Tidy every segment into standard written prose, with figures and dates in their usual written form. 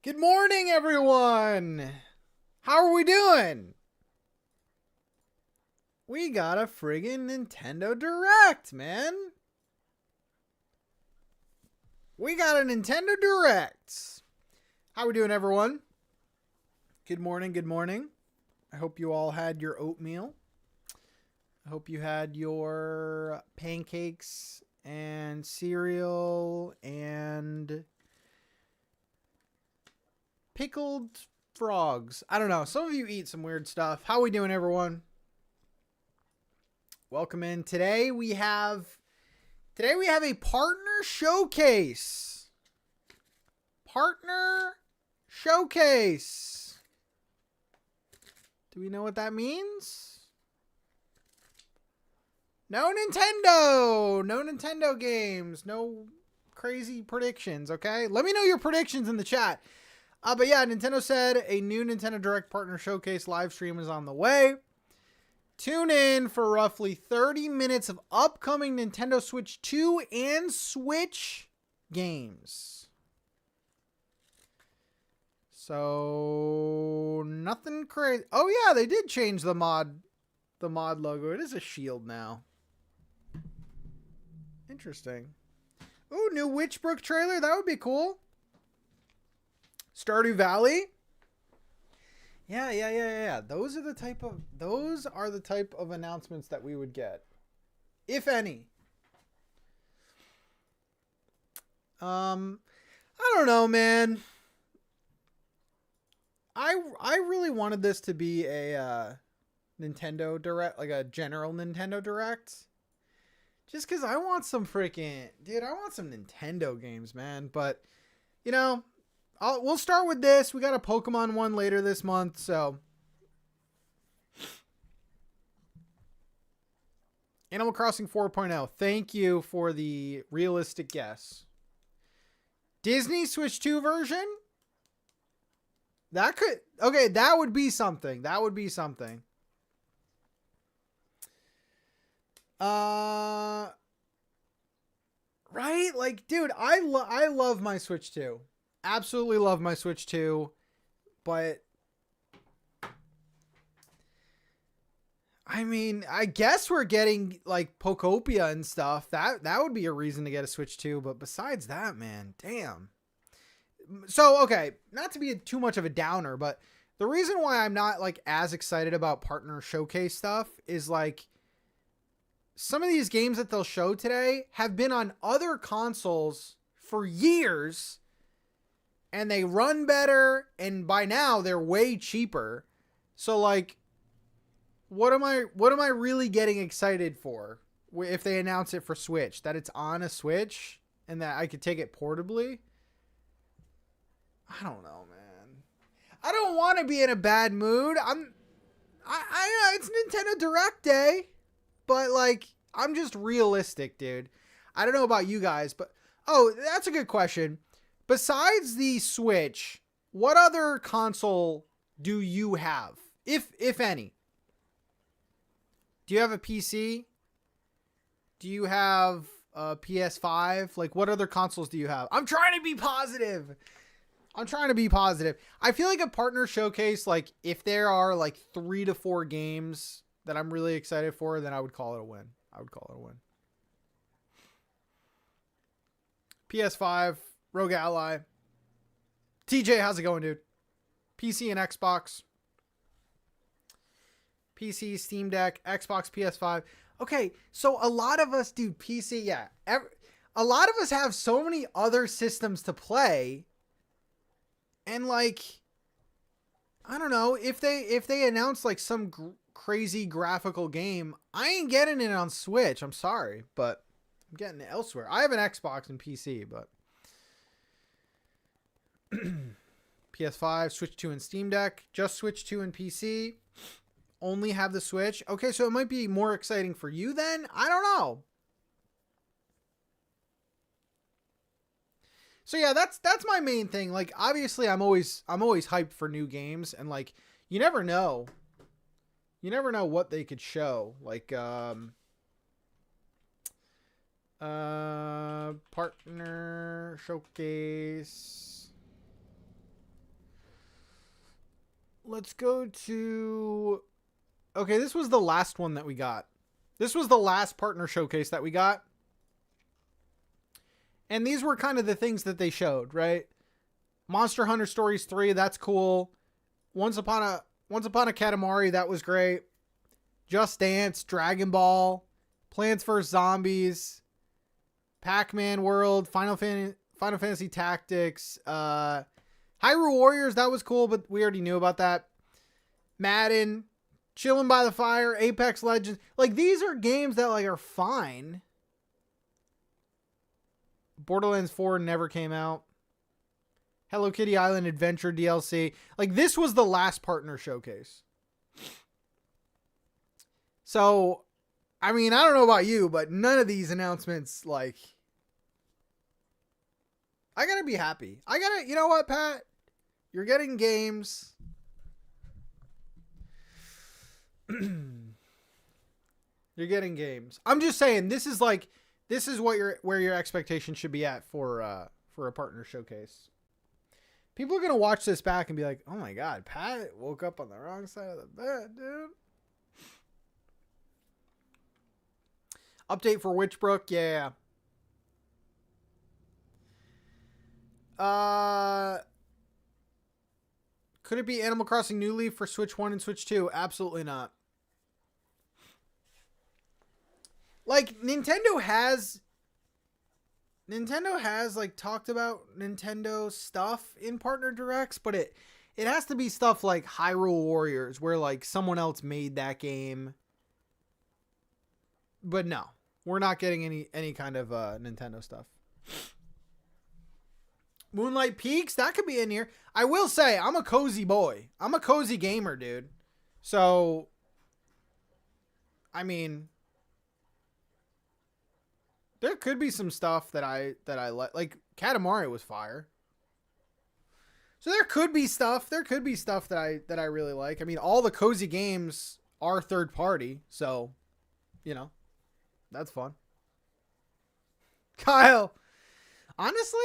Good morning, everyone. How are we doing? We got a friggin' Nintendo Direct, man. We got a Nintendo Direct. How we doing, everyone? Good morning, good morning. I hope you all had your oatmeal. I hope you had your pancakes and cereal and pickled frogs. I don't know. Some of you eat some weird stuff. How we doing, everyone? Welcome in. Today we have a partner showcase. Partner showcase. Do we know what that means? No Nintendo. No Nintendo games. No crazy predictions, okay? Let me know your predictions in the chat. But yeah, Nintendo said a new Nintendo Direct Partner Showcase live stream is on the way. Tune in for roughly 30 minutes of upcoming Nintendo Switch 2 and Switch games. So, nothing crazy. Oh yeah, they did change the mod logo. It is a shield now. Interesting. Ooh, new Witchbrook trailer. That would be cool. Stardew Valley. Yeah. Those are the type of announcements that we would get, if any. I don't know, man. I really wanted this to be a Nintendo Direct, like a general Nintendo Direct. Just because I want some freaking... Dude, I want some Nintendo games, man. But, you know... we'll start with this. We got a Pokemon one later this month, so... Animal Crossing 4.0. Thank you for the realistic guess. Disney Switch 2 version? That could... Okay, that would be something. That would be something. Right? Like, dude, I love my Switch 2. Absolutely love my Switch 2, but I mean, I guess we're getting like Pokopia and stuff. That would be a reason to get a Switch 2, but besides that, man, damn. So, okay, not to be too much of a downer, but the reason why I'm not like as excited about partner showcase stuff is like some of these games that they'll show today have been on other consoles for years. And they run better, and by now they're way cheaper. So like, what am I really getting excited for if they announce it for Switch? That it's on a Switch and that I could take it portably? I don't know, man. I don't want to be in a bad mood. It's Nintendo Direct Day, but like, I'm just realistic, dude. I don't know about you guys, but that's a good question. Besides the Switch, what other console do you have, if any? Do you have a PC? Do you have a PS5? Like, what other consoles do you have? I'm trying to be positive. I feel like a partner showcase, like, if there are, like, 3 to 4 games that I'm really excited for, then I would call it a win. PS5... Rogue Ally. TJ, how's it going, dude? PC and Xbox. PC, Steam Deck, Xbox, PS5. Okay, so a lot of us do PC, yeah. A lot of us have so many other systems to play. And like, I don't know, if they announce like some crazy graphical game, I ain't getting it on Switch. I'm sorry, but I'm getting it elsewhere. I have an Xbox and PC, but... PS5, Switch 2 and Steam Deck, just Switch 2 and PC, only have the Switch. Okay, so it might be more exciting for you then? I don't know. So yeah, that's my main thing. Like, obviously I'm always hyped for new games, and like, you never know what they could show. Like, partner showcase. let's go to... Okay, this was the last one that we got. This was the last partner showcase that we got. And these were kind of the things that they showed, right? Monster Hunter Stories 3, that's cool. Once Upon a Katamari, that was great. Just Dance, Dragon Ball, Plants vs. Zombies, Pac-Man World, Final Fantasy Tactics, Hyrule Warriors, that was cool, but we already knew about that. Madden, Chilling by the Fire, Apex Legends. Like, these are games that, like, are fine. Borderlands 4 never came out. Hello Kitty Island Adventure DLC. Like, this was the last partner showcase. So, I mean, I don't know about you, but none of these announcements, like... I gotta be happy. You know what, Pat? You're getting games. You're getting games. I'm just saying, this is what where your expectations should be at for a partner showcase. People are gonna watch this back and be like, "Oh my god, Pat woke up on the wrong side of the bed, dude." Update for Witchbrook, yeah. Could it be Animal Crossing New Leaf for Switch 1 and Switch 2? Absolutely not. Like, Nintendo has like talked about Nintendo stuff in partner directs, but it has to be stuff like Hyrule Warriors, where like someone else made that game. But no, we're not getting any kind of Nintendo stuff. Moonlight Peaks, that could be in here. I will say, I'm a cozy boy. I'm a cozy gamer, dude. So, I mean, there could be some stuff that I like Katamari was fire. So there could be stuff that I really like. I mean, all the cozy games are third party, so you know, that's fun. Kyle, honestly,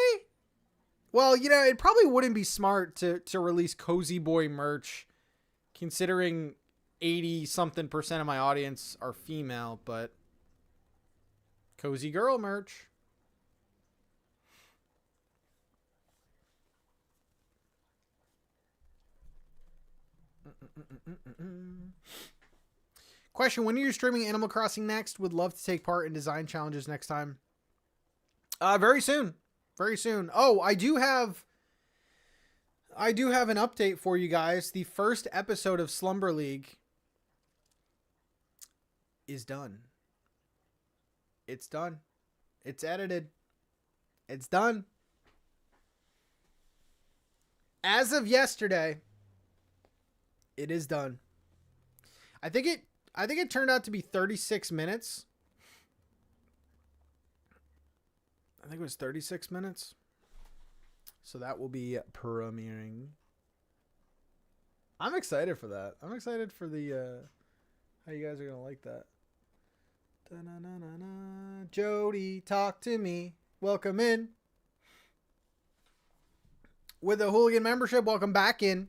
well, you know, it probably wouldn't be smart to release cozy boy merch, considering 80-something% of my audience are female, but cozy girl merch. Question, when are you streaming Animal Crossing next? Would love to take part in design challenges next time. Very soon. Very soon. Oh, I do have an update for you guys. The first episode of Slumber League is done. It's done. It's edited. It's done. As of yesterday, it is done. I think it turned out to be 36 minutes. I think it was 36 minutes. So that will be premiering. I'm excited for that. I'm excited for the how you guys are going to like that. Da-na-na-na-na. Jody, talk to me. Welcome in. With a Hooligan membership, welcome back in.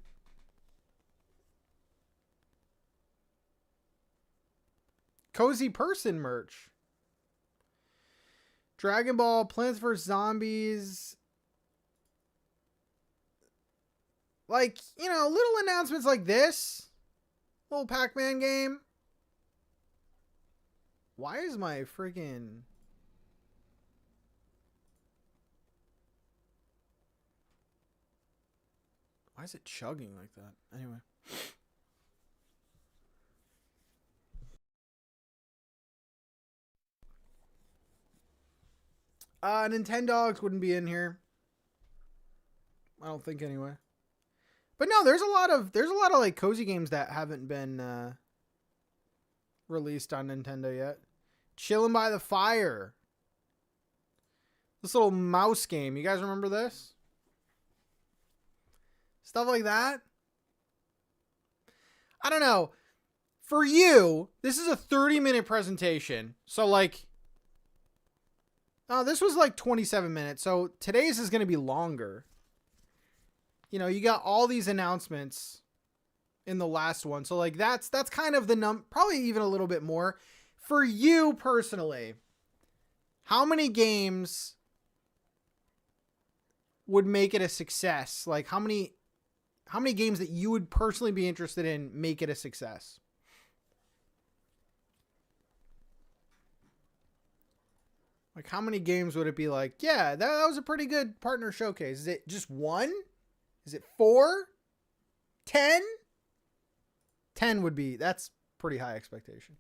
Cozy Person merch. Dragon Ball, Plants vs. Zombies. Like, you know, little announcements like this. Little Pac-Man game. Why is my freaking... Why is it chugging like that? Anyway. NintenTalks wouldn't be in here. I don't think anyway. But no, there's a lot of like cozy games that haven't been released on Nintendo yet. Chilling by the Fire. This little mouse game. You guys remember this? Stuff like that. I don't know. For you, this is a 30-minute presentation. So like, oh, this was like 27 minutes. So today's is going to be longer. You know, you got all these announcements. in the last one. So like that's kind of the probably even a little bit more for you personally. How many games would make it a success? Like how many games that you would personally be interested in make it a success? Like how many games would it be like, yeah, that was a pretty good partner showcase? Is it just 1? Is it 4? 10? 10 would be, that's pretty high expectation.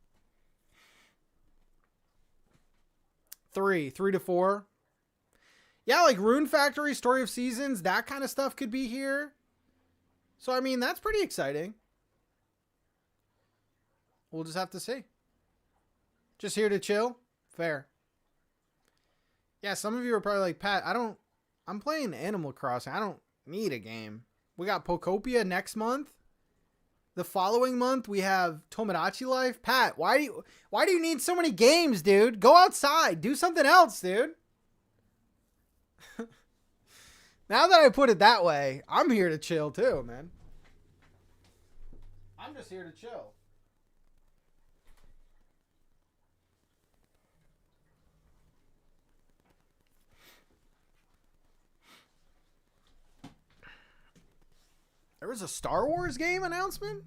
3 to 4. Yeah, like Rune Factory, Story of Seasons, that kind of stuff could be here. So, I mean, that's pretty exciting. We'll just have to see. Just here to chill? Fair. Yeah, some of you are probably like, Pat, I'm playing Animal Crossing. I don't need a game. We got Pokopia next month. The following month, we have Tomodachi Life. Pat, why do you need so many games, dude? Go outside. Do something else, dude. Now that I put it that way, I'm here to chill too, man. I'm just here to chill. There was a Star Wars game announcement?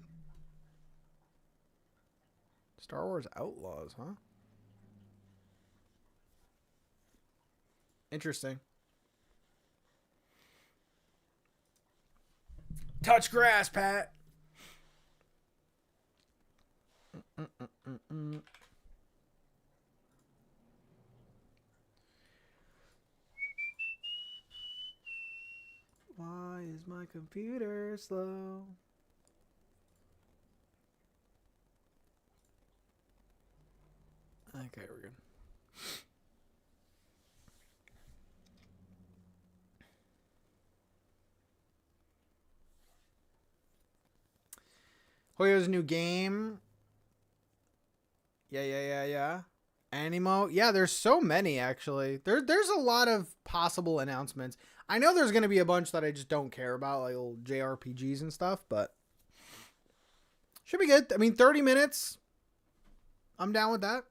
Star Wars Outlaws, huh? Interesting. Touch grass, Pat. Why is my computer slow? Okay, we're good. Hoyo's new game. Yeah. Animo. Yeah, there's so many, actually. There's a lot of possible announcements. I know there's going to be a bunch that I just don't care about, like little JRPGs and stuff, but should be good. I mean, 30 minutes. I'm down with that.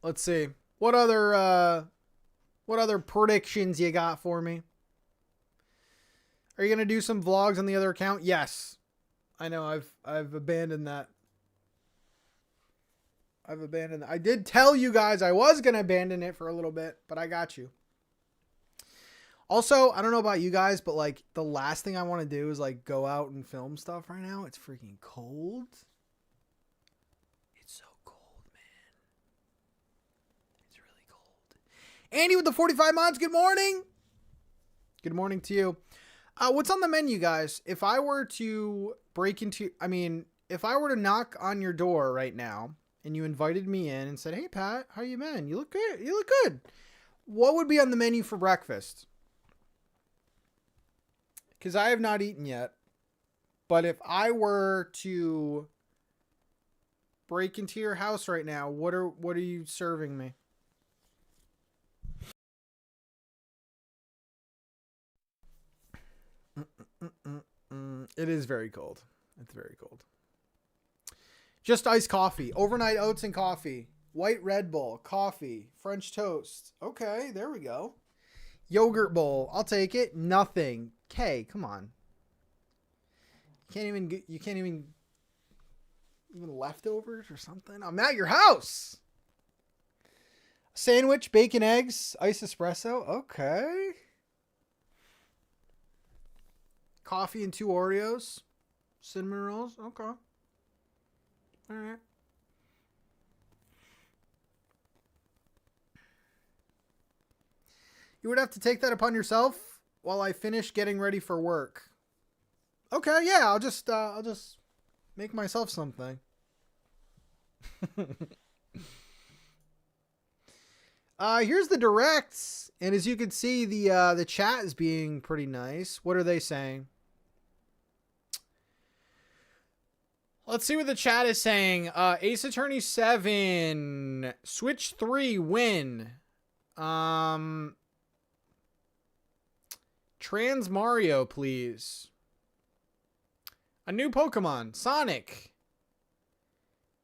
Let's see. What other predictions you got for me? Are you going to do some vlogs on the other account? Yes. I know I've abandoned that. I did tell you guys I was going to abandon it for a little bit, but I got you. Also, I don't know about you guys, but like the last thing I want to do is like go out and film stuff right now. It's freaking cold. It's so cold, man. It's really cold. Andy with the 45 mods, good morning. Good morning to you. What's on the menu, guys? If I were to if I were to knock on your door right now and you invited me in and said, "Hey, Pat, how you been? You look good. You look good." What would be on the menu for breakfast? Because I have not eaten yet. But if I were to break into your house right now, what are you serving me? It is very cold. It's very cold. Just iced coffee. Overnight oats and coffee. White Red Bull. Coffee. French toast. Okay, there we go. Yogurt bowl. I'll take it. Nothing. K, come on. You can't even leftovers or something? I'm at your house. Sandwich, bacon, eggs, iced espresso. Okay. Coffee and 2 Oreos. Cinnamon rolls. Okay. All right. You would have to take that upon yourself while I finish getting ready for work. Okay, yeah, I'll just make myself something. Here's the directs, and as you can see, the chat is being pretty nice. What are they saying? Let's see what the chat is saying. Ace Attorney 7, Switch 3 win. Trans Mario, please. A new Pokemon. Sonic.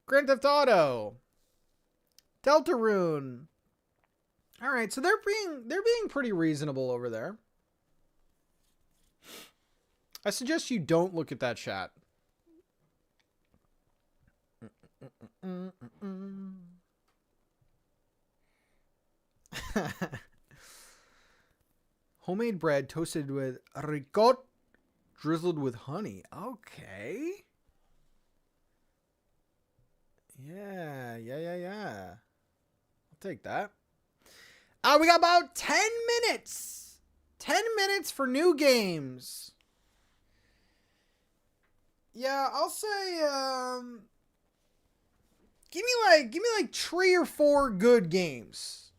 Grand Theft Auto. Deltarune. All right, so they're being pretty reasonable over there. I suggest you don't look at that chat. Homemade bread toasted with ricot, drizzled with honey. Okay. Yeah. I'll take that. We got about 10 minutes. 10 minutes for new games. Yeah, I'll say give me like 3 or 4 good games.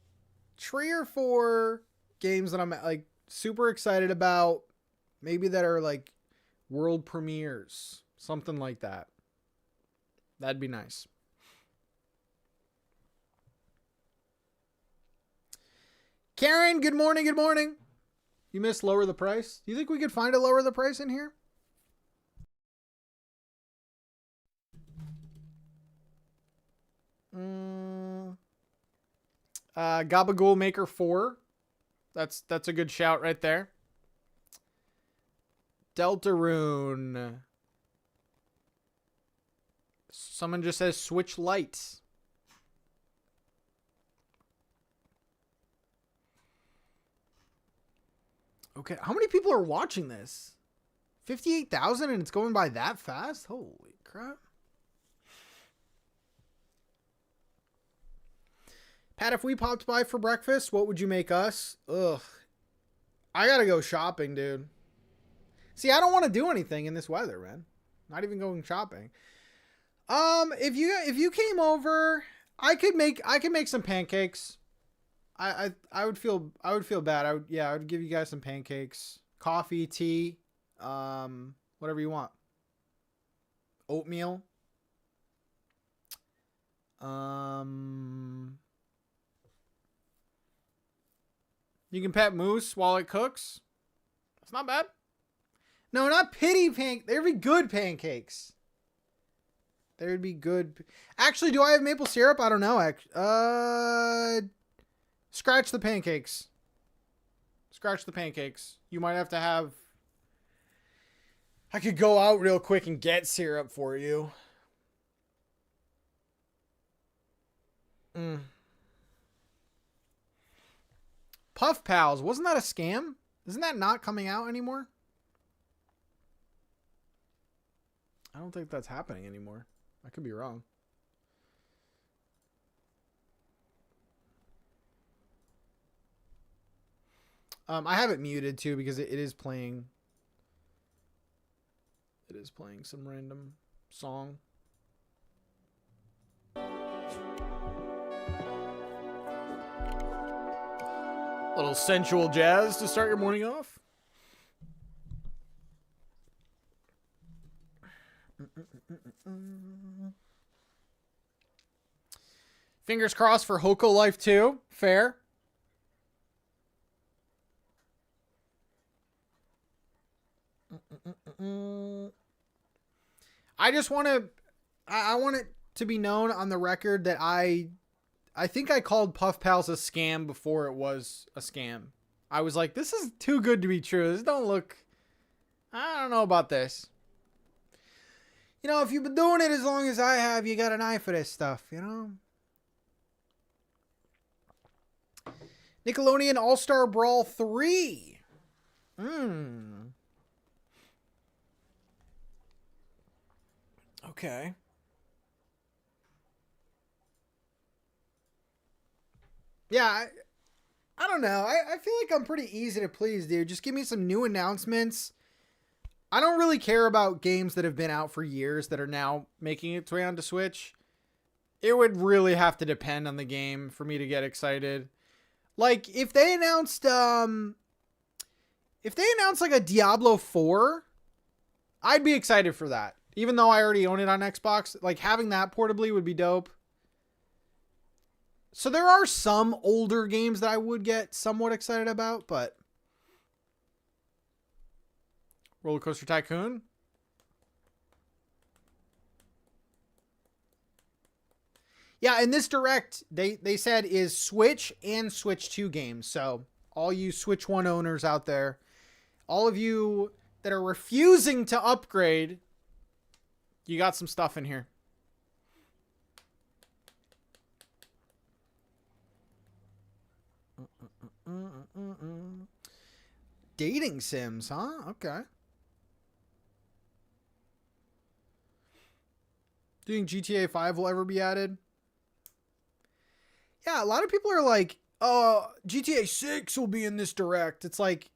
3 or 4 games that I'm like super excited about, maybe that are like world premieres, something like that. That'd be nice. Karen, good morning, good morning. You missed lower the price? Do you think we could find a lower the price in here? Gabagool Maker 4. That's a good shout right there. Deltarune. Someone just says Switch Lite. Okay, how many people are watching this? 58,000 and it's going by that fast? Holy crap. Pat, if we popped by for breakfast, what would you make us? Ugh. I gotta go shopping, dude. See, I don't want to do anything in this weather, man. Not even going shopping. If you came over, I could make some pancakes. I would feel bad. I would give you guys some pancakes, coffee, tea, whatever you want. Oatmeal. You can pet Moose while it cooks. That's not bad. No, not pity pancakes. There'd be good pancakes. There'd be good. Actually, do I have maple syrup? I don't know. Scratch the pancakes. Scratch the pancakes. You might have to have... I could go out real quick and get syrup for you. Puff Pals. Wasn't that a scam? Isn't that not coming out anymore? I don't think that's happening anymore. I could be wrong. I have it muted too because it is playing. It is playing some random song. Little sensual jazz to start your morning off. Fingers crossed for Hoko Life 2. Fair. I just want to... I want it to be known on the record that I think I called Puff Pals a scam before it was a scam. I was like, this is too good to be true. This don't look... I don't know about this. You know, if you've been doing it as long as I have, you got an eye for this stuff, you know? Nickelodeon All-Star Brawl 3. Okay. Yeah, I don't know. I feel like I'm pretty easy to please, dude. Just give me some new announcements. I don't really care about games that have been out for years that are now making its way onto Switch. It would really have to depend on the game for me to get excited. Like, if they announced like a Diablo 4, I'd be excited for that. Even though I already own it on Xbox, like having that portably would be dope. So there are some older games that I would get somewhat excited about, but Roller Coaster Tycoon. Yeah, and this Direct, they said is Switch and Switch 2 games. So all you Switch 1 owners out there, all of you that are refusing to upgrade, you got some stuff in here. Dating sims, huh? Okay. Do you think GTA 5 will ever be added? Yeah, a lot of people are like, GTA 6 will be in this Direct. It's like,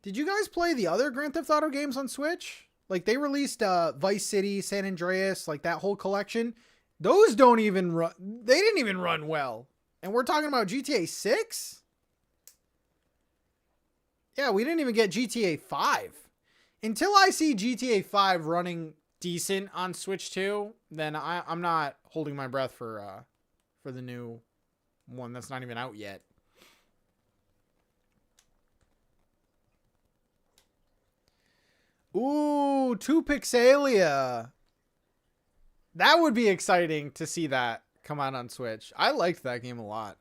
did you guys play the other Grand Theft Auto games on Switch? Like, they released Vice City, San Andreas, like that whole collection. Those don't even run. They didn't even run well. And we're talking about GTA 6? Yeah, we didn't even get GTA 5. Until I see GTA 5 running decent on Switch 2, then I'm not holding my breath for the new one that's not even out yet. Ooh, 2 Pixelia. That would be exciting to see that come out on Switch. I liked that game a lot.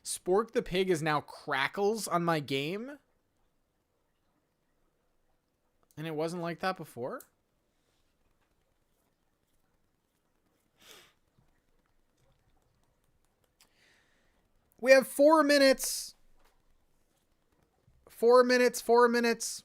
Spork the Pig is now Crackles on my game. And it wasn't like that before? We have 4 minutes. 4 minutes, 4 minutes.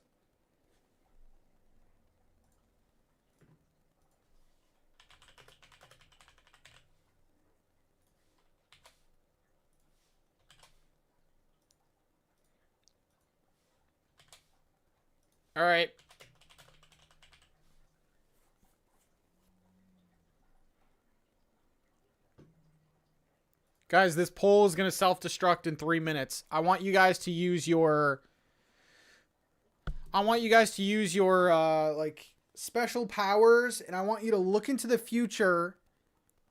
All right. Guys, this poll is going to self-destruct in 3 minutes. I want you guys to use your like special powers, and I want you to look into the future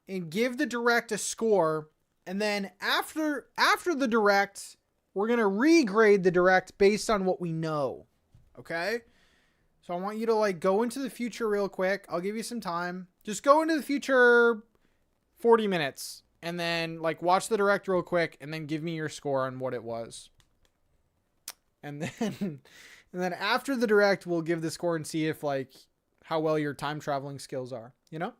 and give the Direct a score, and then after the Direct, we're going to regrade the Direct based on what we know. Okay? So I want you to like go into the future real quick. I'll give you some time. Just go into the future 40 minutes. And then like watch the Direct real quick and then give me your score on what it was. And then after the Direct, we'll give the score and see if like how well your time traveling skills are, you know?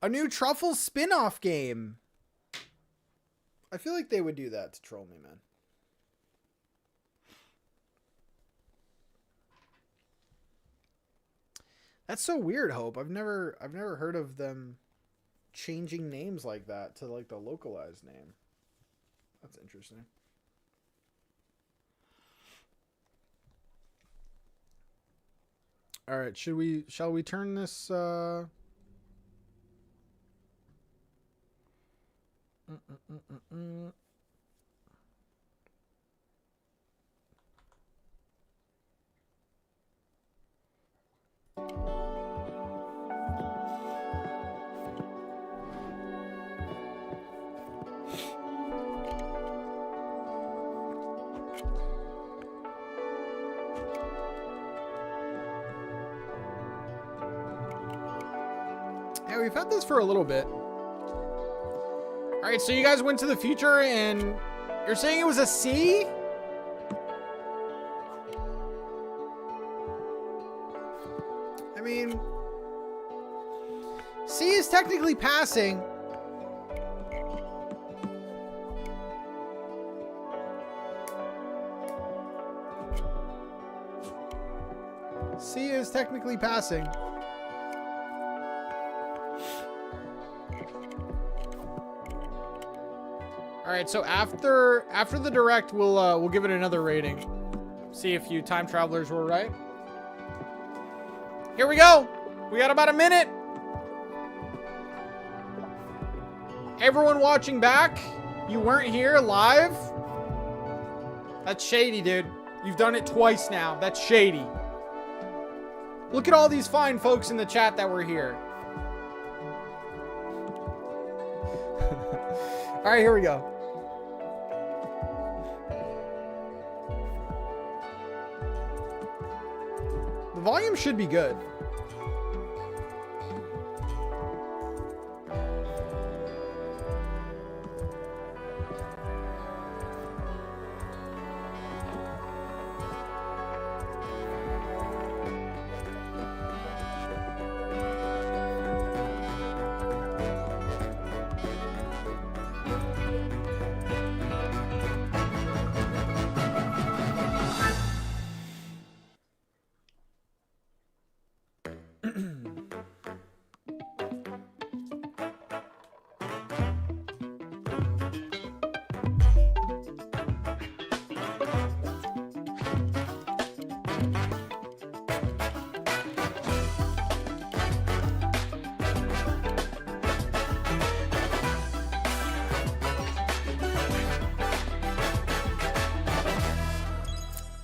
A new Truffle spin-off game. I feel like they would do that to troll me, man. That's so weird, Hope. I've never heard of them changing names like that to like the localized name. That's interesting. All right, shall we turn this Yeah, we've had this for a little bit. All right, so you guys went to the future and you're saying it was a C? I mean, C is technically passing. C is technically passing. All right, so after the Direct, we'll give it another rating. See if you time travelers were right. Here we go. We got about a minute. Everyone watching back, you weren't here live. That's shady, dude. You've done it twice now. That's shady. Look at all these fine folks in the chat that were here. All right, here we go. The volume should be good.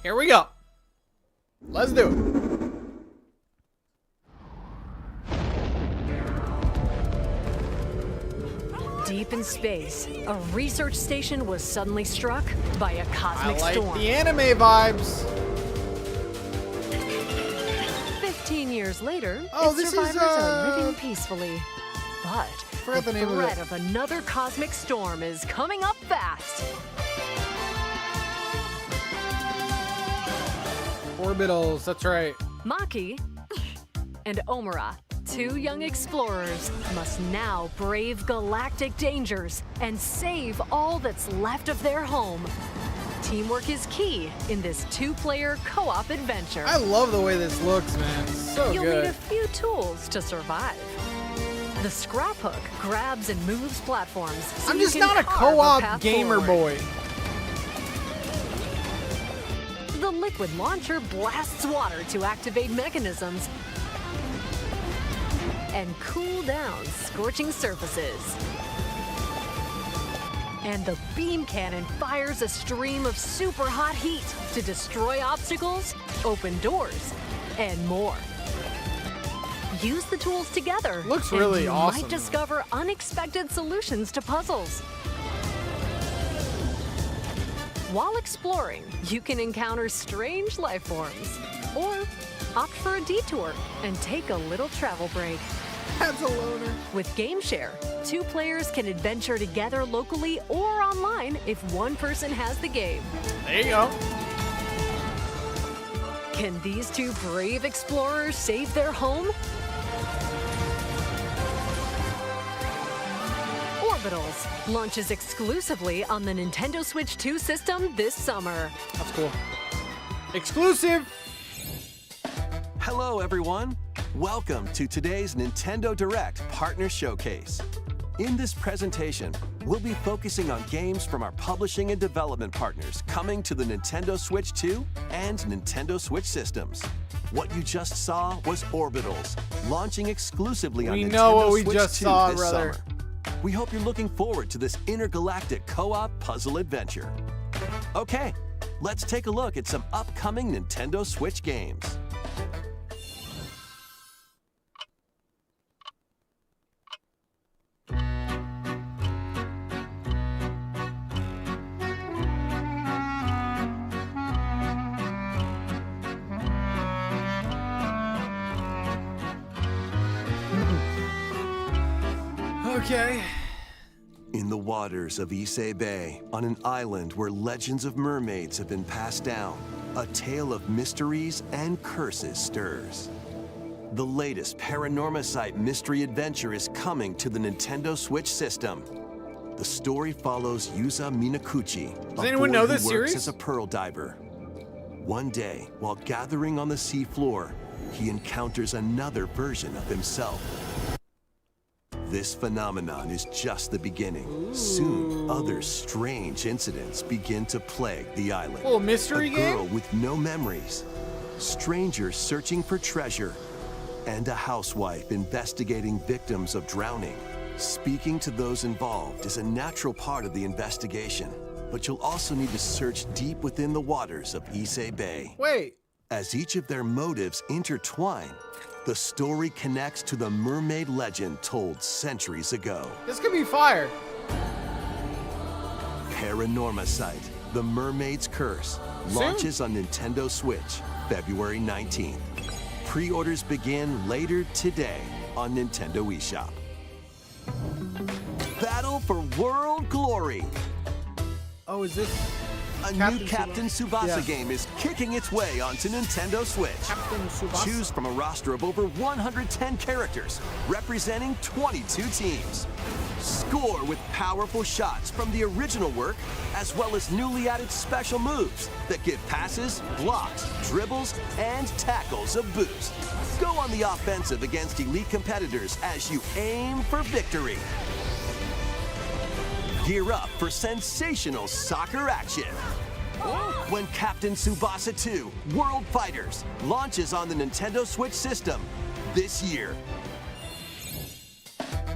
Here we go. Let's do it. Deep in space, a research station was suddenly struck by a cosmic I like storm. the anime vibes. 15 years later, Oh, its this survivors is, are living peacefully. But forgot the the name of threat it. of another cosmic storm is coming up fast. Orbitals, that's right. Maki and Omura, two young explorers, must now brave galactic dangers and save all that's left of their home. Teamwork is key in this two-player co-op adventure. I love the way this looks, man. It's so You'll good. need a few tools to survive. The scrap hook grabs and moves platforms. So I'm you just can not a carve co-op path gamer forward. boy. The liquid launcher blasts water to activate mechanisms and cool down scorching surfaces. And the beam cannon fires a stream of super hot heat to destroy obstacles, open doors, and more. Use the tools together. Looks and really you awesome, might discover unexpected solutions to puzzles. While exploring, you can encounter strange life forms, or opt for a detour and take a little travel break. That's a loner. With GameShare, two players can adventure together locally or online if one person has the game. There you go. Can these two brave explorers save their home? Orbitals launches exclusively on the Nintendo Switch 2 system this summer. That's cool. Exclusive. Hello, everyone. Welcome to today's Nintendo Direct Partner Showcase. In this presentation, we'll be focusing on games from our publishing and development partners coming to the Nintendo Switch 2 and Nintendo Switch systems. What you just saw was Orbitals, launching exclusively on We Nintendo know what we Switch just 2 saw, this brother. summer. We hope you're looking forward to this intergalactic co-op puzzle adventure. Okay, let's take a look at some upcoming Nintendo Switch games. Okay. In the waters of Issei Bay, on an island where legends of mermaids have been passed down, a tale of mysteries and curses stirs. The latest Paranormacite mystery adventure is coming to the Nintendo Switch system. The story follows Yuza Minakuchi, Does a anyone boy know who this works series? as a pearl diver. One day, while gathering on the seafloor, he encounters another version of himself. This phenomenon is just the beginning. Soon, other strange incidents begin to plague the island. Little mystery A girl game? with no memories, strangers searching for treasure, and a housewife investigating victims of drowning. Speaking to those involved is a natural part of the investigation, but you'll also need to search deep within the waters of Issei Bay. Wait. As each of their motives intertwine, the story connects to the mermaid legend told centuries ago. This could be fire. Paranorma Sight, The Mermaid's Curse, launches on Nintendo Switch, February 19th. Pre-orders begin later today on Nintendo eShop. Battle for World Glory. Oh, is this A new Captain Tsubasa game is kicking its way onto Nintendo Switch. Captain Tsubasa? Choose from a roster of over 110 characters representing 22 teams. Score with powerful shots from the original work, as well as newly added special moves that give passes, blocks, dribbles, and tackles a boost. Go on the offensive against elite competitors as you aim for victory. Gear up for sensational soccer action when Captain Tsubasa 2 World Fighters launches on the Nintendo Switch system this year.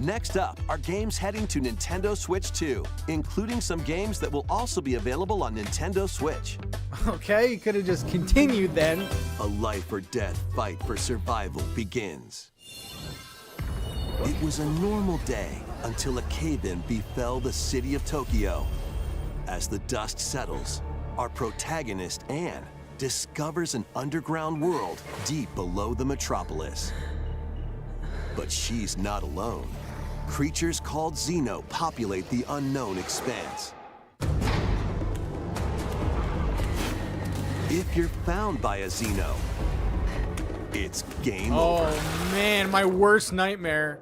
Next up are games heading to Nintendo Switch 2, including some games that will also be available on Nintendo Switch. Okay, you could have just continued then. A life or death fight for survival begins. It was a normal day until a cave-in befell the city of Tokyo. As the dust settles, our protagonist, Anne, discovers an underground world deep below the metropolis. But she's not alone. Creatures called Xeno populate the unknown expanse. If you're found by a Xeno, it's game over. Oh man, my worst nightmare.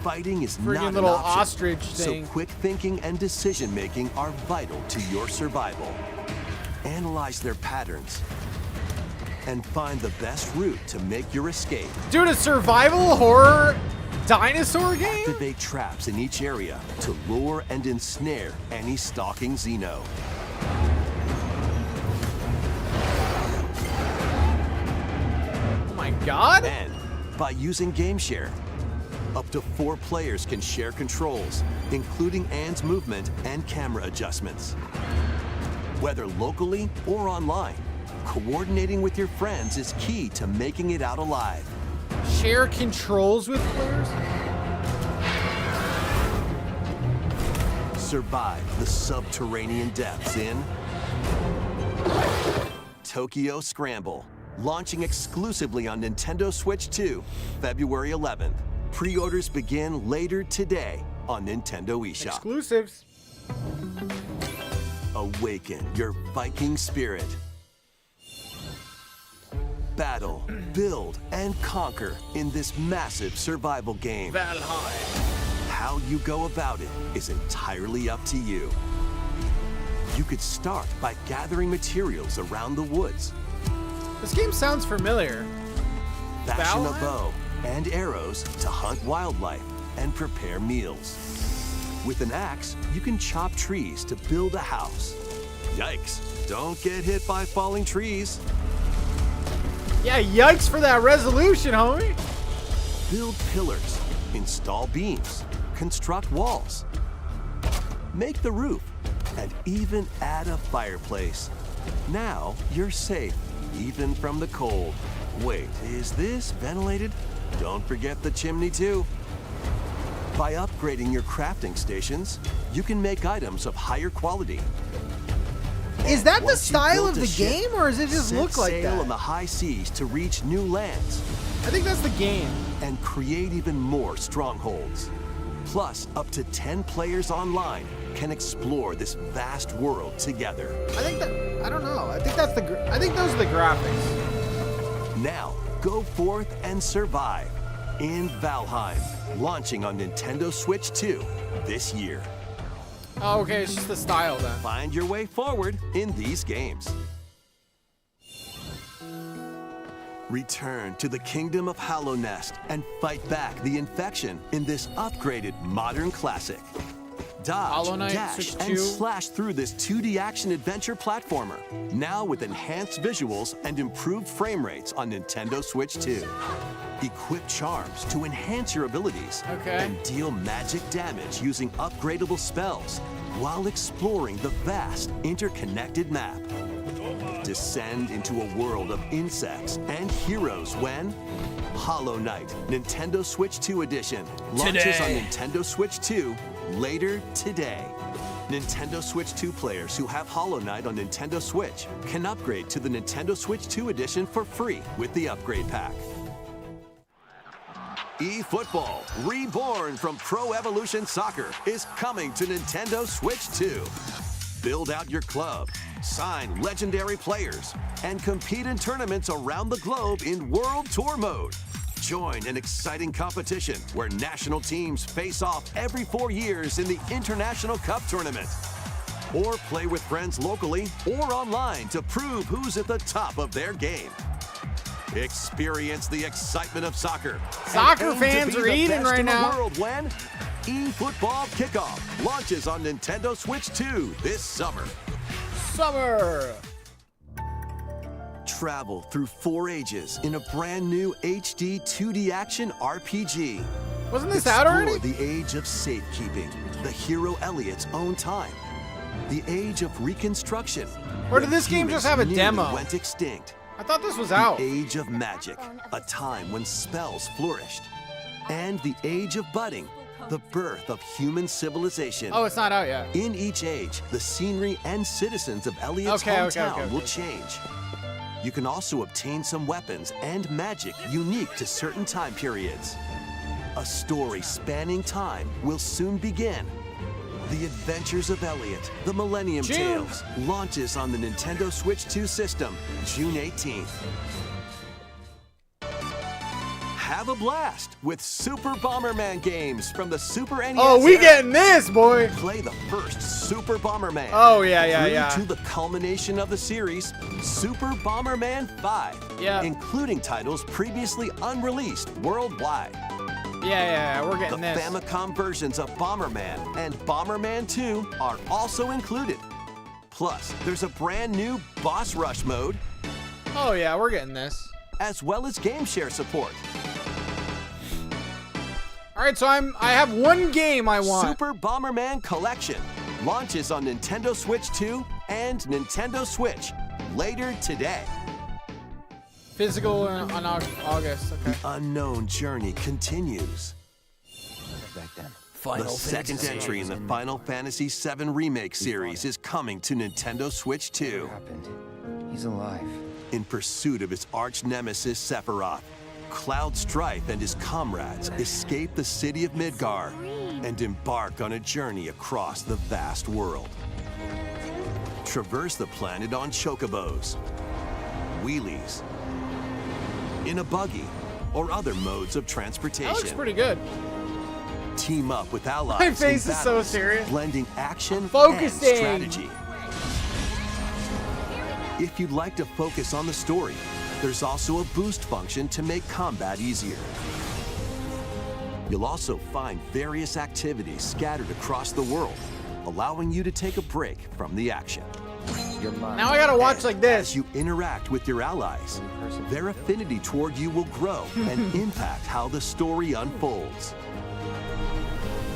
Fighting is Friggin' not an little option, ostrich thing. so quick thinking and decision making are vital to your survival. Analyze their patterns and find the best route to make your escape. Dude, a survival horror dinosaur game? Activate traps in each area to lure and ensnare any stalking Xeno. Oh my god. And by using GameShare, up to 4 players can share controls, including Anne's movement and camera adjustments. Whether locally or online, coordinating with your friends is key to making it out alive. Share controls with players? Survive the subterranean depths in Tokyo Scramble, launching exclusively on Nintendo Switch 2, February 11th. Pre-orders begin later today on Nintendo eShop. Exclusives. Awaken your Viking spirit. Battle, build, and conquer in this massive survival game. Valheim. How you go about it is entirely up to you. You could start by gathering materials around the woods. This game sounds familiar. Fashion a Valheim? bow and arrows to hunt wildlife and prepare meals. With an axe, you can chop trees to build a house. Yikes, don't get hit by falling trees. Yeah, yikes for that resolution, homie. Build pillars, install beams, construct walls, make the roof, and even add a fireplace. Now you're safe, even from the cold. Wait, is this ventilated? Don't forget the chimney too. By upgrading your crafting stations, you can make items of higher quality. Is that the Once you style build of a the ship, game, or does it just set look like sail that? on the high seas to reach new lands I think that's the game. and create even more strongholds. Plus, up to 10 players online can explore this vast world together. I think that, I don't know. I think that's I think those are the graphics. Now, go forth and survive in Valheim, launching on Nintendo Switch 2 this year. Oh, okay, it's just the style then. Find your way forward in these games. Return to the kingdom of Hollow Nest and fight back the infection in this upgraded modern classic. Hollow Dodge, Knight, dash, Switch and 2. slash through this 2D action adventure platformer, now with enhanced visuals and improved frame rates on Nintendo Switch 2. Equip charms to enhance your abilities Okay. and deal magic damage using upgradable spells while exploring the vast interconnected map. Descend into a world of insects and heroes when Hollow Knight Nintendo Switch 2 Edition launches on Today. Nintendo Switch 2 later today. Nintendo Switch 2 players who have Hollow Knight on Nintendo Switch can upgrade to the Nintendo Switch 2 edition for free with the upgrade pack. eFootball, reborn from Pro Evolution Soccer, is coming to Nintendo Switch 2. Build out your club, sign legendary players, and compete in tournaments around the globe in World Tour mode. Join an exciting competition where national teams face off every 4 years in the International Cup Tournament. Or play with friends locally or online to prove who's at the top of their game. Experience the excitement of soccer. Soccer and aim fans to are be the eating best right in the now. world when eFootball Kickoff launches on Nintendo Switch 2 this summer. Summer. Travel through 4 ages in a brand new HD 2D action RPG. Wasn't this out already? Explore the age of safekeeping, the hero Elliot's own time. The age of reconstruction. Or did when this game humans just have a nearly demo? Went extinct. I thought this was out. The age of magic, a time when spells flourished. And the age of budding, the birth of human civilization. Oh, it's not out yet. In each age, the scenery and citizens of Elliot's hometown will change. You can also obtain some weapons and magic unique to certain time periods. A story spanning time will soon begin. The Adventures of Elliot, The Millennium June. Tales, launches on the Nintendo Switch 2 system, June 18th. Have a blast with Super Bomberman games from the Super NES. Oh, we era. getting this, boy. Play the first Super Bomberman. Oh, yeah. Through to the culmination of the series, Super Bomberman 5. Yeah. Including titles previously unreleased worldwide. Yeah, we're The getting this. Famicom versions of Bomberman and Bomberman 2 are also included. Plus, there's a brand new Boss Rush mode, Oh, yeah, we're getting this. as well as game share support. All right, so I have one game I want. Super Bomberman Collection launches on Nintendo Switch 2 and Nintendo Switch later today. Physical on August. Okay. Unknown journey continues. The second entry in the Final Fantasy VII Remake series is coming to Nintendo Switch 2. Happened. He's alive. In pursuit of his arch nemesis Sephiroth, Cloud Strife and his comrades escape the city of Midgar and embark on a journey across the vast world. Traverse the planet on chocobos, wheelies, in a buggy, or other modes of transportation. That looks pretty good. Team up with allies. My face in is so battles, serious. Blending action and Focusing. strategy. If you'd like to focus on the story, there's also a boost function to make combat easier. You'll also find various activities scattered across the world, allowing you to take a break from the action. You're mine. Now I gotta watch like As this. you interact with your allies, their affinity toward you will grow and impact how the story unfolds.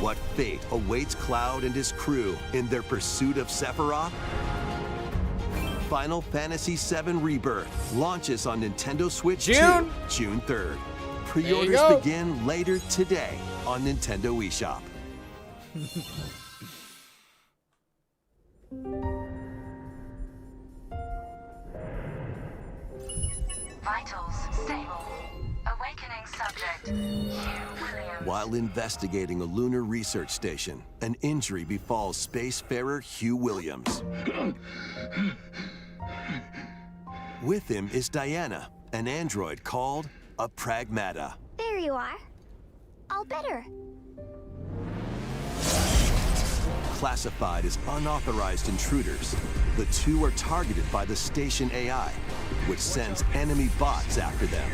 What fate awaits Cloud and his crew in their pursuit of Sephiroth? Final Fantasy VII Rebirth launches on Nintendo Switch 2, June 3rd. Pre-orders go. begin later today on Nintendo eShop. Vitals stable. Awakening subject, Hugh Williams. While investigating a lunar research station, an injury befalls spacefarer Hugh Williams. With him is Diana, an android called a Pragmata. There you are. All better. Classified as unauthorized intruders, the two are targeted by the station AI, which sends enemy bots after them.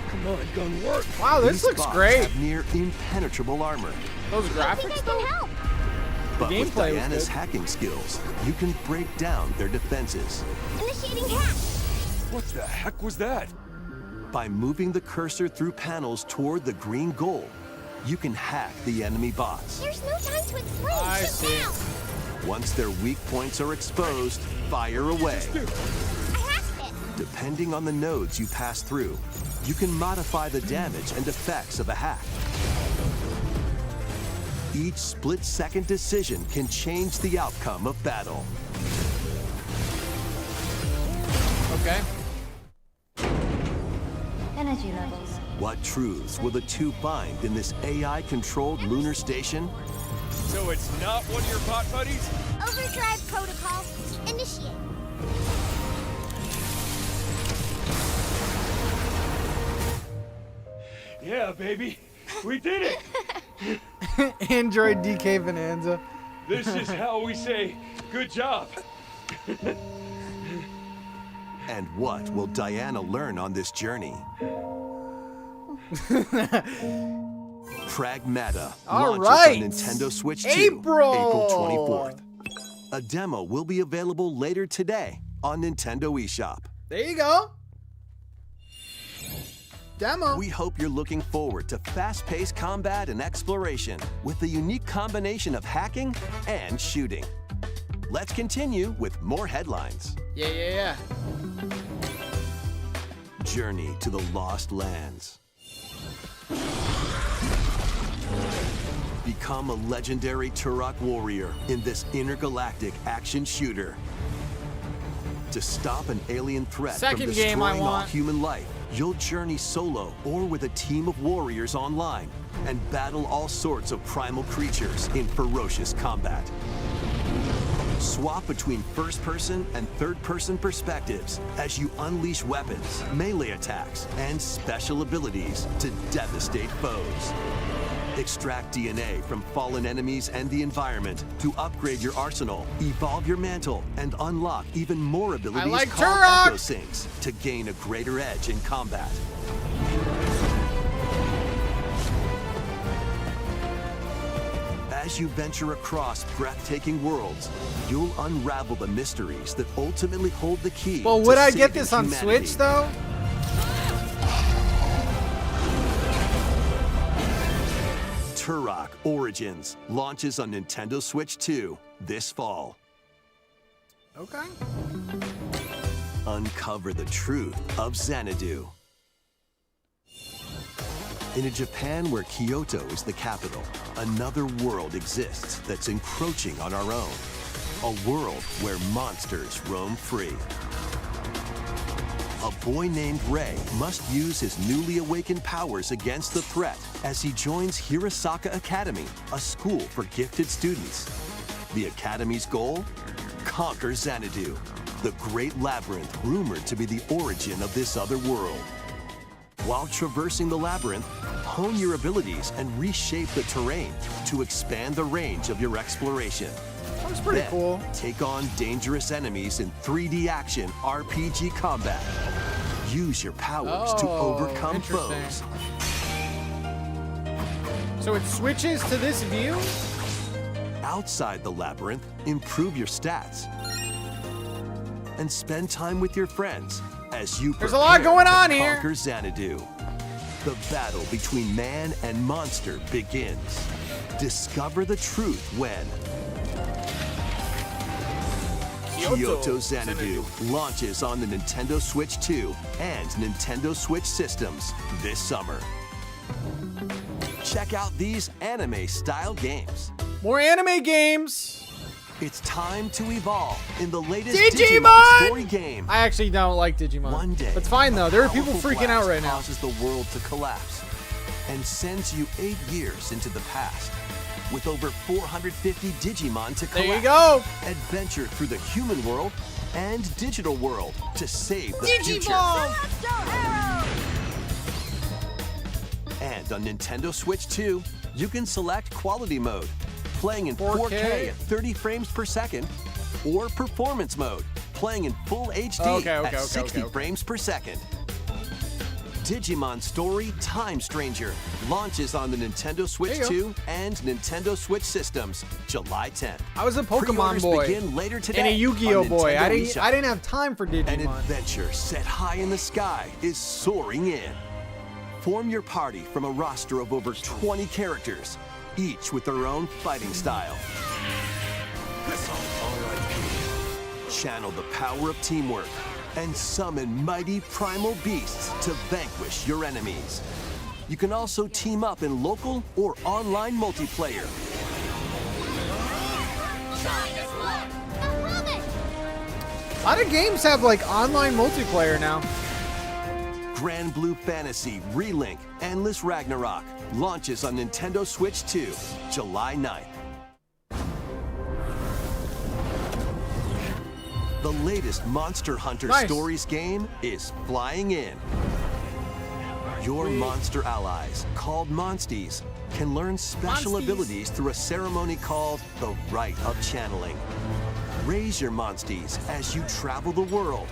Come on, gun work. Wow, this These looks bots great. have near impenetrable armor. Those I think I graphics can though. help. But with gameplay was Diana's good. hacking skills, you can break down their defenses. Initiating hack. What the heck was that? By moving the cursor through panels toward the green goal, you can hack the enemy bots. There's no time to explain. I Shut see. down. Once their weak points are exposed, fire away. I hacked it. Depending on the nodes you pass through, you can modify the damage and effects of a hack. Each split-second decision can change the outcome of battle. Okay. Energy levels. What truths will the two find in this AI-controlled lunar station? So it's not one of your bot buddies? Overdrive protocol. Initiate. Yeah, baby. We did it. Android DK Bonanza. This is how we say good job. And what will Diana learn on this journey? Pragmata All launches right. on Nintendo Switch 2, April 24th. A demo will be available later today on Nintendo eShop. There you go. Demo. We hope you're looking forward to fast-paced combat and exploration with a unique combination of hacking and shooting. Let's continue with more headlines. Yeah. Journey to the Lost Lands. Become a legendary Turok warrior in this intergalactic action shooter. To stop an alien threat Second from game I destroying all want. human life, you'll journey solo or with a team of warriors online and battle all sorts of primal creatures in ferocious combat. Swap between first-person and third-person perspectives as you unleash weapons, melee attacks, and special abilities to devastate foes. Extract DNA from fallen enemies and the environment to upgrade your arsenal, evolve your mantle, and unlock even more abilities like called Turok! Echo Sinks to gain a greater edge in combat. As you venture across breathtaking worlds, you'll unravel the mysteries that ultimately hold the key. Well, to would I get saving this on humanity. Switch though? Turok Origins launches on Nintendo Switch 2 this fall. Okay. Uncover the truth of Xanadu. In a Japan where Kyoto is the capital, another world exists that's encroaching on our own. A world where monsters roam free. A boy named Ray must use his newly awakened powers against the threat as he joins Hirasaka Academy, a school for gifted students. The Academy's goal? Conquer Xanadu, the great labyrinth rumored to be the origin of this other world. While traversing the labyrinth, hone your abilities and reshape the terrain to expand the range of your exploration. That was pretty Then, cool. take on dangerous enemies in 3D action RPG combat. Use your powers to overcome interesting. foes. So it switches to this view? Outside the labyrinth, improve your stats. And spend time with your friends as you There's a lot going on to here. conquer Xanadu. The battle between man and monster begins. Discover the truth when Kyoto Xanadu launches on the Nintendo Switch 2 and Nintendo Switch systems this summer. Check out these anime-style games. More anime games. It's time to evolve in the latest Digimon story game. I actually don't like Digimon. One day, That's fine though. There are a people powerful freaking out blast right now. causes the world to collapse and sends you 8 years into the past with over 450 Digimon to collect. There you go. Adventure through the human world and digital world to save the future. Digimon. And on Nintendo Switch 2, you can select quality mode, playing in 4K at 30 frames per second, or performance mode, playing in full HD at 60 frames per second. Digimon Story Time Stranger launches on the Nintendo Switch 2 and Nintendo Switch systems July 10th. I was a Pokemon Pre-orders boy begin later today and a Yu-Gi-Oh on boy. I Nintendo eShop. didn't have time for An Digimon. adventure set high in the sky is soaring in. Form your party from a roster of over 20 characters, each with their own fighting style. Channel the power of teamwork, and summon mighty primal beasts to vanquish your enemies. You can also team up in local or online multiplayer. A lot of games have like online multiplayer now. Grand Blue Fantasy Relink Endless Ragnarok launches on Nintendo Switch 2, July 9th. The latest Monster Hunter Stories game is flying in. Your monster allies, called Monsties, can learn special abilities through a ceremony called the Rite of Channeling. Raise your Monsties as you travel the world.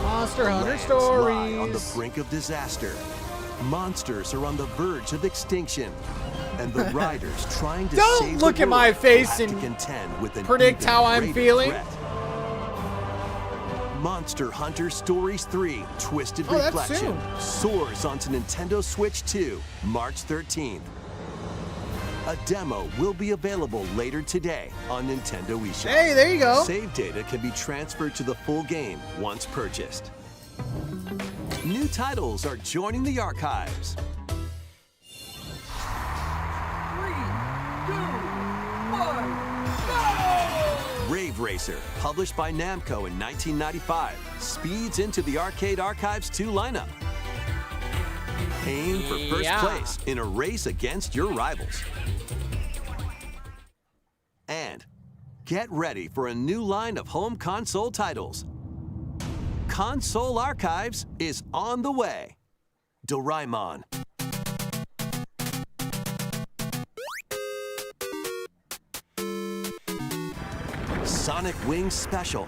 Monster Hunter Lands Stories. lie on the brink of disaster. Monsters are on the verge of extinction. And the riders trying to Don't save look the at my world face have to and contend with an predict even how I'm greater feeling. threat. Monster Hunter Stories 3 Twisted Oh, that's Reflection soon. soars onto Nintendo Switch 2, March 13th. A demo will be available later today on Nintendo eShop. Hey, there you go. Save data can be transferred to the full game once purchased. New titles are joining the archives. 3, 2, 1, go! Rave Racer, published by Namco in 1995, speeds into the Arcade Archives 2 lineup. Aim for first place in a race against your rivals. And get ready for a new line of home console titles. Console Archives is on the way. Doraemon. Sonic Wings Special.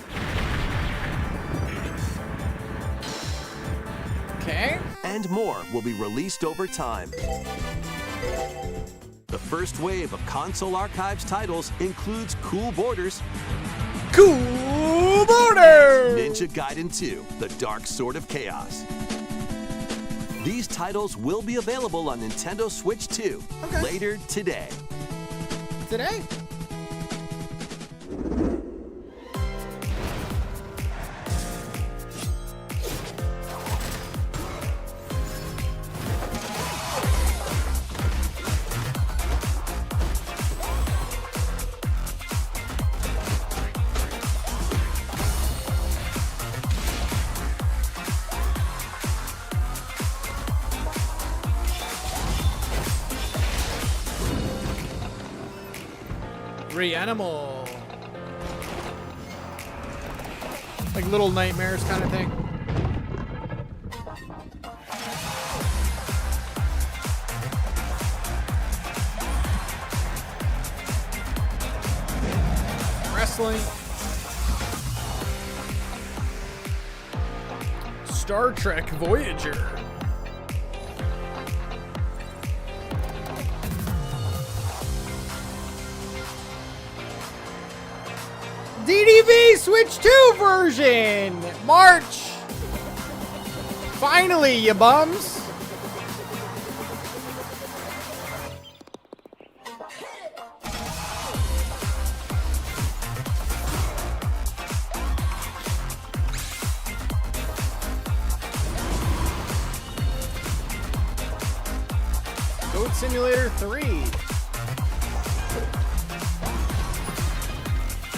Okay. And more will be released over time. The first wave of Console Archives titles includes Cool Borders, Cool Border. Ninja Gaiden 2, The Dark Sword of Chaos. These titles will be available on Nintendo Switch 2 later today. Today? Reanimal. Like Little Nightmares kind of thing. Wrestling. Star Trek Voyager. DDV Switch 2 version! March! Finally, you bums! Goat Simulator 3.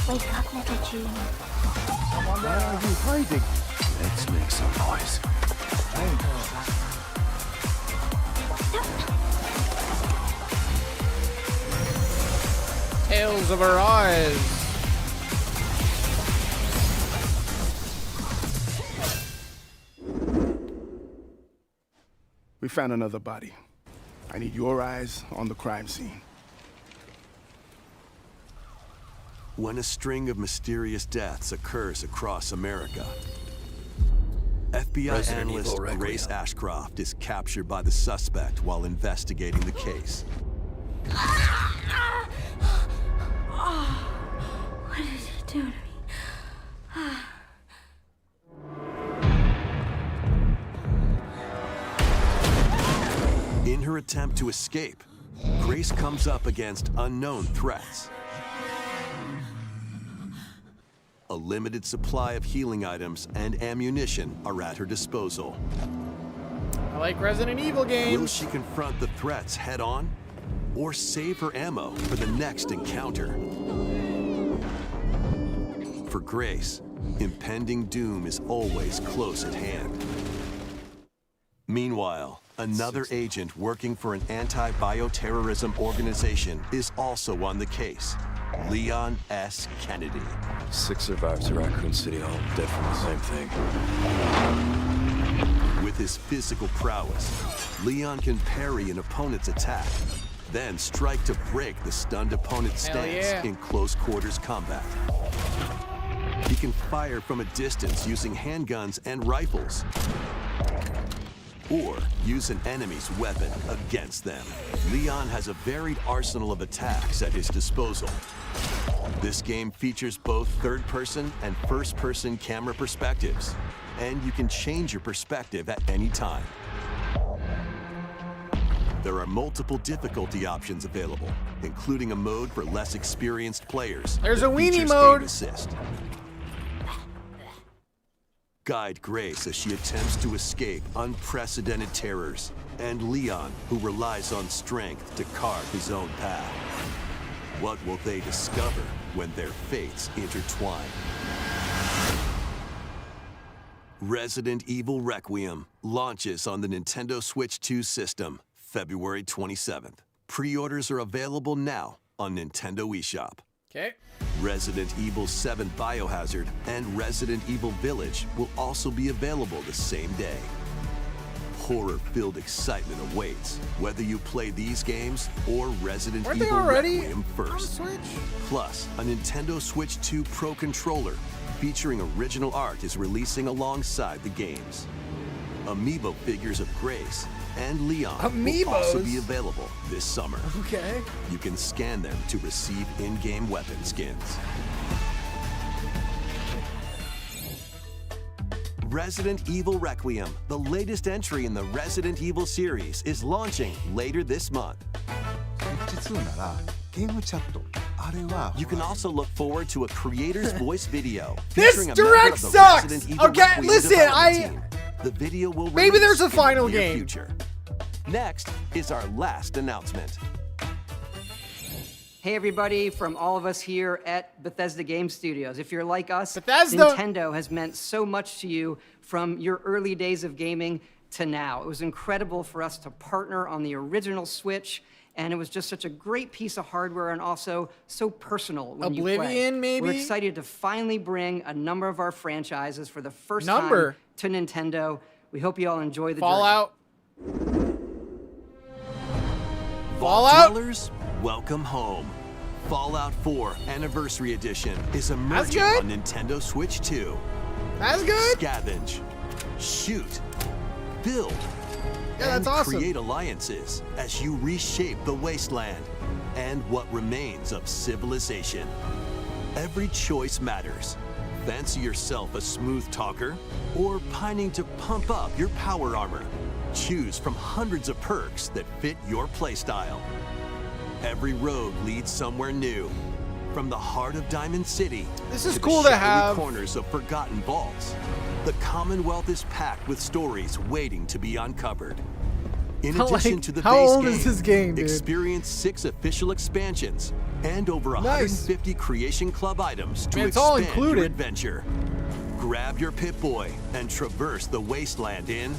Wake up, little June. Why are you hiding? Let's make some noise. Tales of Arise. We found another body. I need your eyes on the crime scene. When a string of mysterious deaths occurs across America, FBI Resident analyst Evil Requiem. Grace Ashcroft is captured by the suspect while investigating the case. What did you do to me? In her attempt to escape, Grace comes up against unknown threats. A limited supply of healing items and ammunition are at her disposal. I like Resident Evil games. Will she confront the threats head on, or save her ammo for the next encounter? For Grace, impending doom is always close at hand. Meanwhile, another agent working for an anti-bioterrorism organization is also on the case, Leon S. Kennedy. 6 survivors at Raccoon City Hall, dead from the same thing. With his physical prowess, Leon can parry an opponent's attack, then strike to break the stunned opponent's stance in close quarters combat. He can fire from a distance using handguns and rifles, or use an enemy's weapon against them. Leon has a varied arsenal of attacks at his disposal. This game features both third-person and first-person camera perspectives, and you can change your perspective at any time. There are multiple difficulty options available, including a mode for less experienced players. There's a that weenie features mode. aim assist. Guide Grace as she attempts to escape unprecedented terrors, and Leon, who relies on strength to carve his own path. What will they discover when their fates intertwine? Resident Evil Requiem launches on the Nintendo Switch 2 system February 27th. Pre-orders are available now on Nintendo eShop. Okay. Resident Evil 7 Biohazard and Resident Evil Village will also be available the same day. Horror-filled excitement awaits, whether you play these games or Resident Weren't they Evil already Requiem on first. Switch? Plus, a Nintendo Switch 2 Pro controller featuring original art is releasing alongside the games. Amiibo figures of Grace and Leon will also be available this summer. Okay. You can scan them to receive in-game weapon skins. Resident Evil Requiem, the latest entry in the Resident Evil series, is launching later this month. You can also look forward to a creator's voice video This featuring a member direct of the sucks! Resident Evil Okay, Requiem listen, development team. The video will Maybe release there's a in the final near game. future. Next is our last announcement. Hey everybody, from all of us here at Bethesda Game Studios. If you're like us, Bethesda. Nintendo has meant so much to you from your early days of gaming to now. It was incredible for us to partner on the original Switch, and it was just such a great piece of hardware and also so personal when you play. Oblivion, maybe? We're excited to finally bring a number of our franchises for the first time to Nintendo. We hope you all enjoy the Fallout. Vault Dwellers, welcome home. Fallout 4 Anniversary Edition is emerging good. on Nintendo Switch 2. That's good. Scavenge, shoot, build, Yeah, and that's awesome. create alliances as you reshape the wasteland and what remains of civilization. Every choice matters. Fancy yourself a smooth talker or pining to pump up your power armor? Choose from hundreds of perks that fit your playstyle. Every road leads somewhere new. From the heart of Diamond City This is to cool the to shadowy have. corners of forgotten vaults, the Commonwealth is packed with stories waiting to be uncovered. In Like, addition to the how base old game, is this game, dude? experience 6 official expansions and over 150 Creation Club items to Man, it's all expand your included. adventure. Grab your Pip-Boy and traverse the wasteland in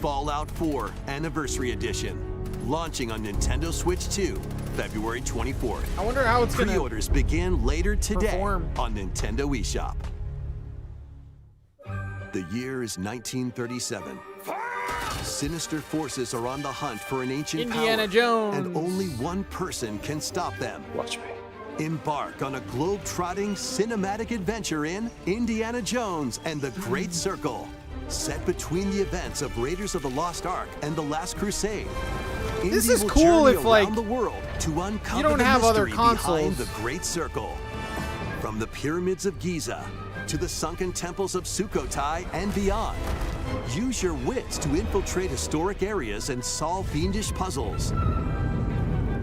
Fallout 4 Anniversary Edition, launching on Nintendo Switch 2, February 24th. I wonder how it's gonna Pre-orders begin later today perform. on Nintendo eShop. The year is 1937. Sinister forces are on the hunt for an ancient Indiana power, Jones. and only one person can stop them. Watch me. Embark on a globe-trotting cinematic adventure in Indiana Jones and the Great Circle, set between the events of Raiders of the Lost Ark and the Last Crusade. This Indy is will cool journey if, like, around the world to uncover you don't the have other mystery behind consoles. the Great Circle. From the pyramids of Giza to the sunken temples of Sukhothai and beyond, use your wits to infiltrate historic areas and solve fiendish puzzles.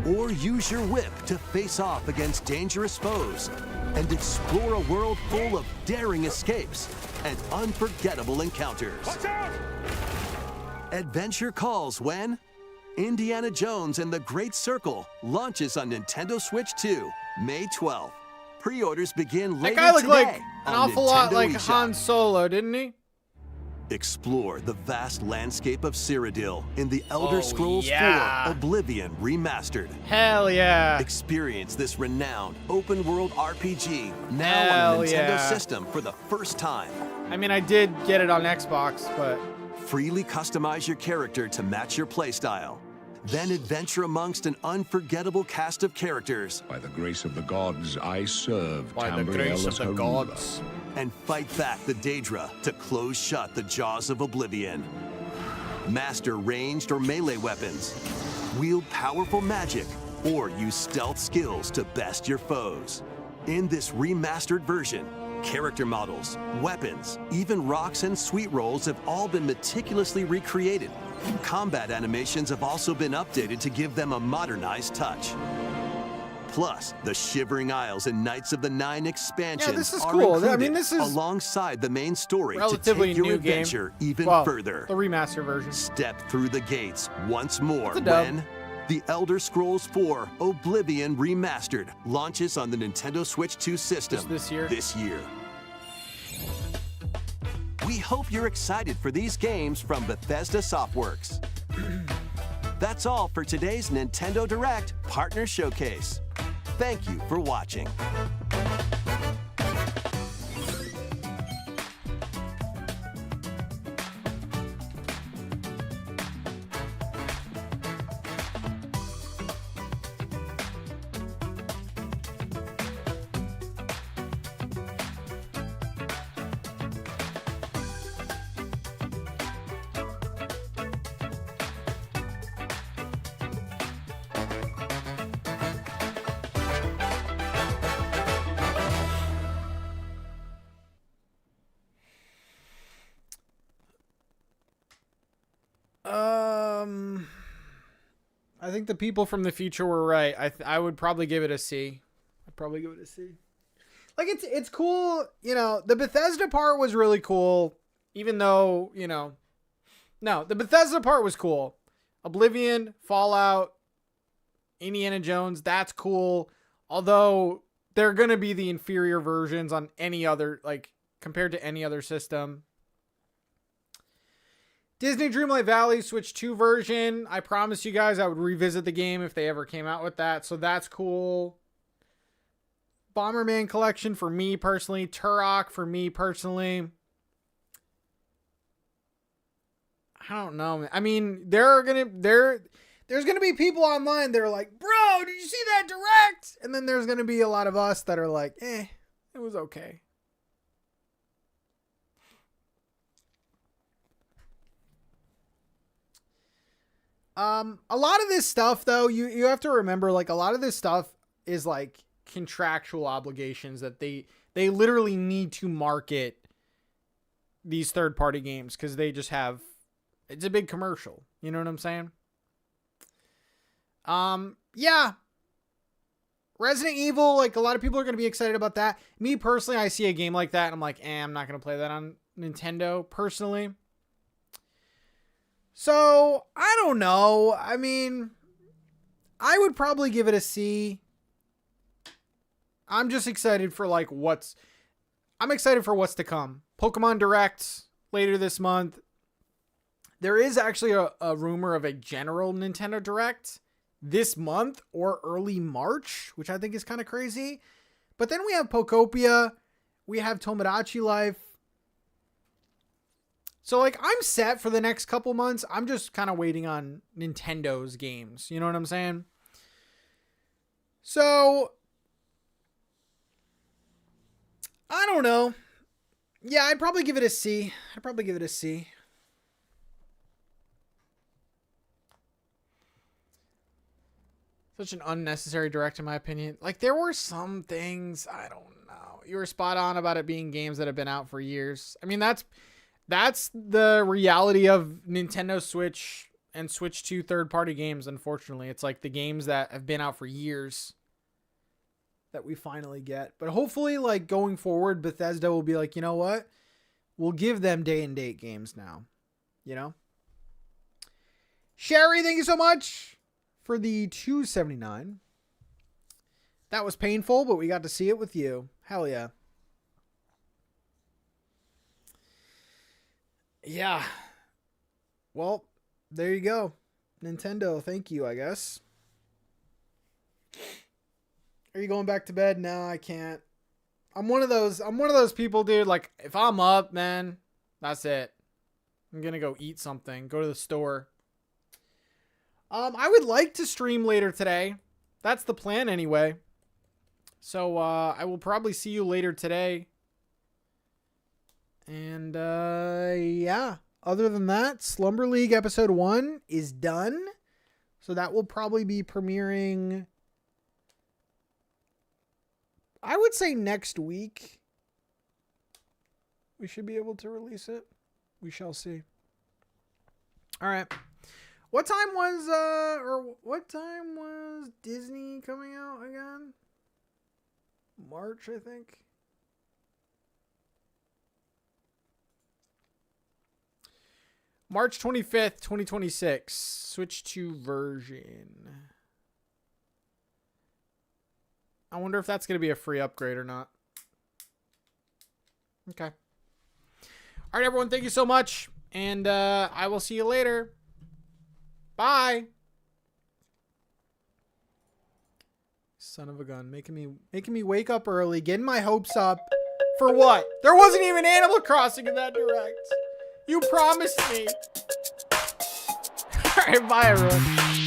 Or use your whip to face off against dangerous foes. and explore a world full of daring escapes and unforgettable encounters. Watch out! Adventure calls when Indiana Jones and the Great Circle launches on Nintendo Switch 2, May 12th. Pre-orders begin That later guy looked today like an on awful lot Nintendo like eShop. Han Solo, didn't he? Explore the vast landscape of Cyrodiil in the Elder Oh, Scrolls yeah. 4 Oblivion Remastered. Hell yeah. Experience this renowned open-world RPG now Hell on a Nintendo yeah. system for the first time. I mean, I did get it on Xbox, but Freely customize your character to match your playstyle. Then adventure amongst an unforgettable cast of characters By the grace of the gods, I serve by the Tamriel grace of as the her ruler. gods. and fight back the Daedra to close shut the jaws of Oblivion. Master ranged or melee weapons, wield powerful magic, or use stealth skills to best your foes. In this remastered version, character models, weapons, even rocks and sweet rolls have all been meticulously recreated. Combat animations have also been updated to give them a modernized touch. Plus, the Shivering Isles and Knights of the Nine expansions this is are cool. I included mean, this is alongside the main story to relatively take your new adventure game. even Well, further. the remaster version. Step through the gates once more It's a dub. when The Elder Scrolls 4 Oblivion Remastered launches on the Nintendo Switch 2 system Just this year? This year. We hope you're excited for these games from Bethesda Softworks. That's all for today's Nintendo Direct Partner Showcase. Thank you for watching. I think the people from the future were right. I would probably give it a C. I'd probably give it a C. Like it's cool, you know, the Bethesda part was really cool, even though, you know, no, the Bethesda part was cool. Oblivion, Fallout, Indiana Jones, that's cool. Although they're going to be the inferior versions on any other, like, compared to any other system. Disney Dreamlight Valley Switch 2 version. I promised you guys I would revisit the game if they ever came out with that. So that's cool. Bomberman Collection for me personally. Turok for me personally. I don't know. I mean, there's gonna be people online that are like, bro, did you see that direct? And then there's gonna be a lot of us that are like, it was okay. A lot of this stuff though, you have to remember, like, a lot of this stuff is like contractual obligations that they literally need to market these third-party games because they just have, it's a big commercial. You know what I'm saying? Yeah. Resident Evil, like, a lot of people are going to be excited about that. Me personally, I see a game like that and I'm like, I'm not going to play that on Nintendo personally. So, I don't know. I mean, I would probably give it a C. I'm just excited for, like, I'm excited for what's to come. Pokemon Direct later this month. There is actually a rumor of a general Nintendo Direct this month or early March, which I think is kind of crazy. But then we have Pokopia. We have Tomodachi Life. So, like, I'm set for the next couple months. I'm just kind of waiting on Nintendo's games. You know what I'm saying? So, I don't know. Yeah, I'd probably give it a C. Such an unnecessary direct, in my opinion. Like, there were some things, I don't know. You were spot on about it being games that have been out for years. I mean, that's the reality of Nintendo Switch and Switch 2 third-party games, unfortunately. It's like the games that have been out for years that we finally get. But hopefully, like, going forward, Bethesda will be like, you know what? We'll give them day and date games now. You know? Sherry, thank you so much for the $2.79. That was painful, but we got to see it with you. Hell yeah. Yeah. Well, there you go. Nintendo, thank you, I guess. Are you going back to bed? No, I can't. I'm one of those people, dude. Like, if I'm up, man, that's it. I'm gonna go eat something. Go to the store. I would like to stream later today. That's the plan anyway. So, I will probably see you later today. And, yeah. Other than that, Slumber League episode 1 is done. So that will probably be premiering, I would say, next week. We should be able to release it. We shall see. All right. What time was Disney coming out again? March, I think. March 25th, 2026. Switch to version. I wonder if that's going to be a free upgrade or not. Okay. All right, everyone. Thank you so much. And I will see you later. Bye. Son of a gun. Making me wake up early. Getting my hopes up. For what? There wasn't even Animal Crossing in that direct. You promised me. All right, bye, everyone.